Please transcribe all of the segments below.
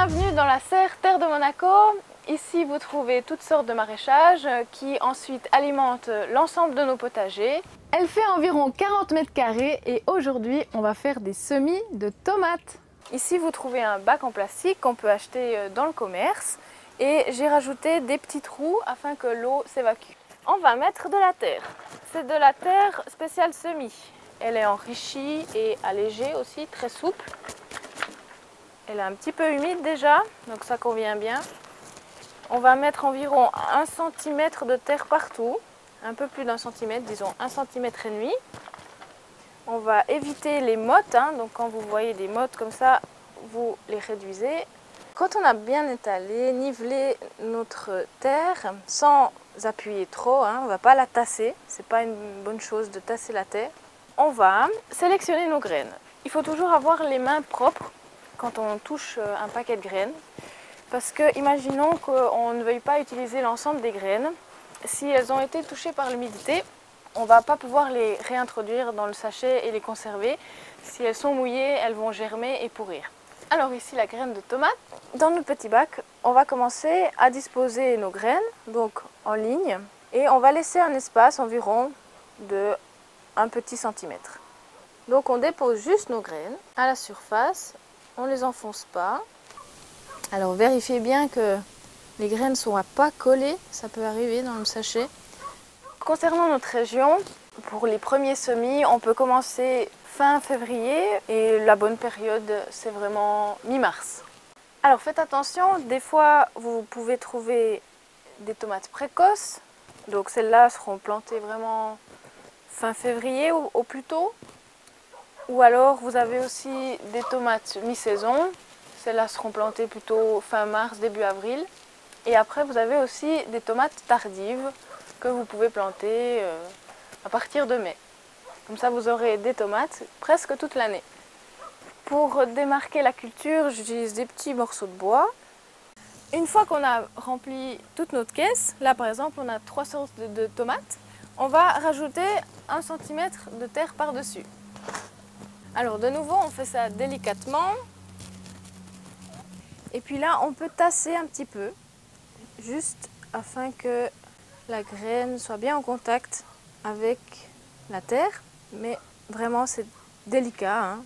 Bienvenue dans la serre Terre de Monaco. Ici vous trouvez toutes sortes de maraîchages qui ensuite alimentent l'ensemble de nos potagers. Elle fait environ 40 mètres carrés et aujourd'hui on va faire des semis de tomates. Ici vous trouvez un bac en plastique qu'on peut acheter dans le commerce et j'ai rajouté des petits trous afin que l'eau s'évacue. On va mettre de la terre. C'est de la terre spéciale semis. Elle est enrichie et allégée aussi, très souple. Elle est un petit peu humide déjà, donc ça convient bien. On va mettre environ 1 cm de terre partout, un peu plus d'1 cm, disons 1,5 cm. On va éviter les mottes, donc quand vous voyez des mottes comme ça, vous les réduisez. Quand on a bien étalé, nivelé notre terre, sans appuyer trop, on ne va pas la tasser, c'est pas une bonne chose de tasser la terre. On va sélectionner nos graines. Il faut toujours avoir les mains propres quand on touche un paquet de graines. Parce que, imaginons qu'on ne veuille pas utiliser l'ensemble des graines. Si elles ont été touchées par l'humidité, on ne va pas pouvoir les réintroduire dans le sachet et les conserver. Si elles sont mouillées, elles vont germer et pourrir. Alors ici, la graine de tomate. Dans notre petit bac, on va commencer à disposer nos graines, donc en ligne. Et on va laisser un espace environ de 1 petit centimètre. Donc on dépose juste nos graines à la surface. On ne les enfonce pas. Alors vérifiez bien que les graines ne sont pas collées, ça peut arriver dans le sachet. Concernant notre région, pour les premiers semis, on peut commencer fin février et la bonne période c'est vraiment mi-mars. Alors faites attention, des fois vous pouvez trouver des tomates précoces, donc celles-là seront plantées vraiment fin février au plus tôt. Ou alors vous avez aussi des tomates mi-saison, celles-là seront plantées plutôt fin mars, début avril. Et après vous avez aussi des tomates tardives que vous pouvez planter à partir de mai. Comme ça vous aurez des tomates presque toute l'année. Pour démarquer la culture, j'utilise des petits morceaux de bois. Une fois qu'on a rempli toute notre caisse, là par exemple on a 3 sortes de tomates, on va rajouter 1 cm de terre par-dessus. Alors de nouveau, on fait ça délicatement. Et puis là, on peut tasser un petit peu, juste afin que la graine soit bien en contact avec la terre. Mais vraiment, c'est délicat,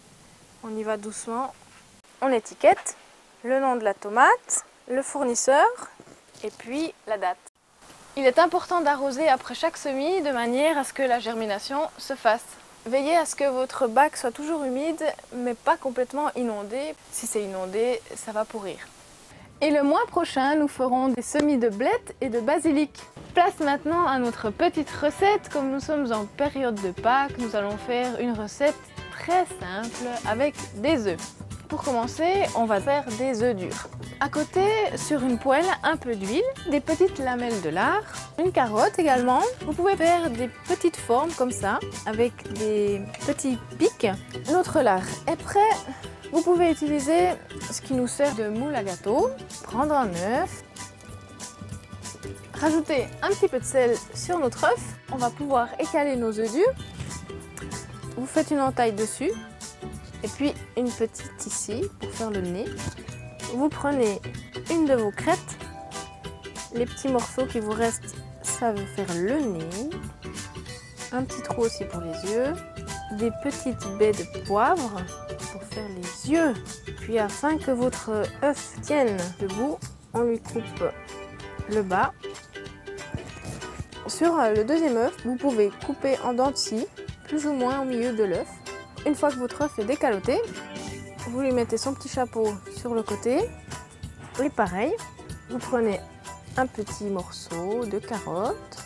On y va doucement. On étiquette le nom de la tomate, le fournisseur et puis la date. Il est important d'arroser après chaque semis de manière à ce que la germination se fasse. Veillez à ce que votre bac soit toujours humide, mais pas complètement inondé. Si c'est inondé, ça va pourrir. Et le mois prochain, nous ferons des semis de blettes et de basilic. Place maintenant à notre petite recette. Comme nous sommes en période de Pâques, nous allons faire une recette très simple avec des œufs. Pour commencer, on va faire des œufs durs. À côté, sur une poêle, un peu d'huile, des petites lamelles de lard, une carotte également. Vous pouvez faire des petites formes comme ça, avec des petits pics. Notre lard est prêt. Vous pouvez utiliser ce qui nous sert de moule à gâteau. Prendre un œuf, rajouter un petit peu de sel sur notre œuf. On va pouvoir écaler nos œufs durs. Vous faites une entaille dessus. Et puis une petite ici pour faire le nez. Vous prenez une de vos crêtes. Les petits morceaux qui vous restent, ça veut faire le nez. Un petit trou aussi pour les yeux. Des petites baies de poivre pour faire les yeux. Puis afin que votre œuf tienne debout, on lui coupe le bas. Sur le deuxième œuf, vous pouvez couper en dents de scie, plus ou moins au milieu de l'œuf. Une fois que votre œuf est décaloté, vous lui mettez son petit chapeau sur le côté. Et pareil, vous prenez un petit morceau de carotte,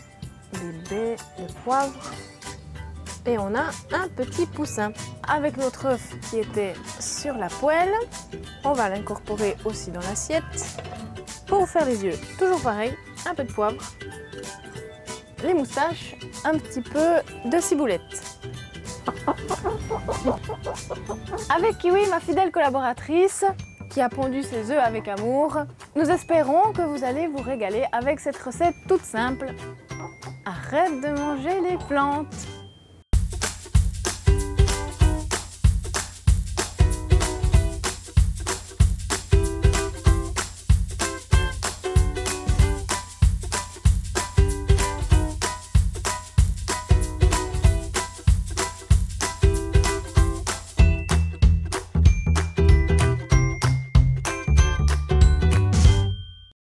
des baies de poivre et on a un petit poussin. Avec notre œuf qui était sur la poêle, on va l'incorporer aussi dans l'assiette. Pour faire les yeux, toujours pareil, un peu de poivre, les moustaches, un petit peu de ciboulette. Avec Kiwi, ma fidèle collaboratrice, qui a pondu ses œufs avec amour, nous espérons que vous allez vous régaler avec cette recette toute simple. Arrête de manger les plantes!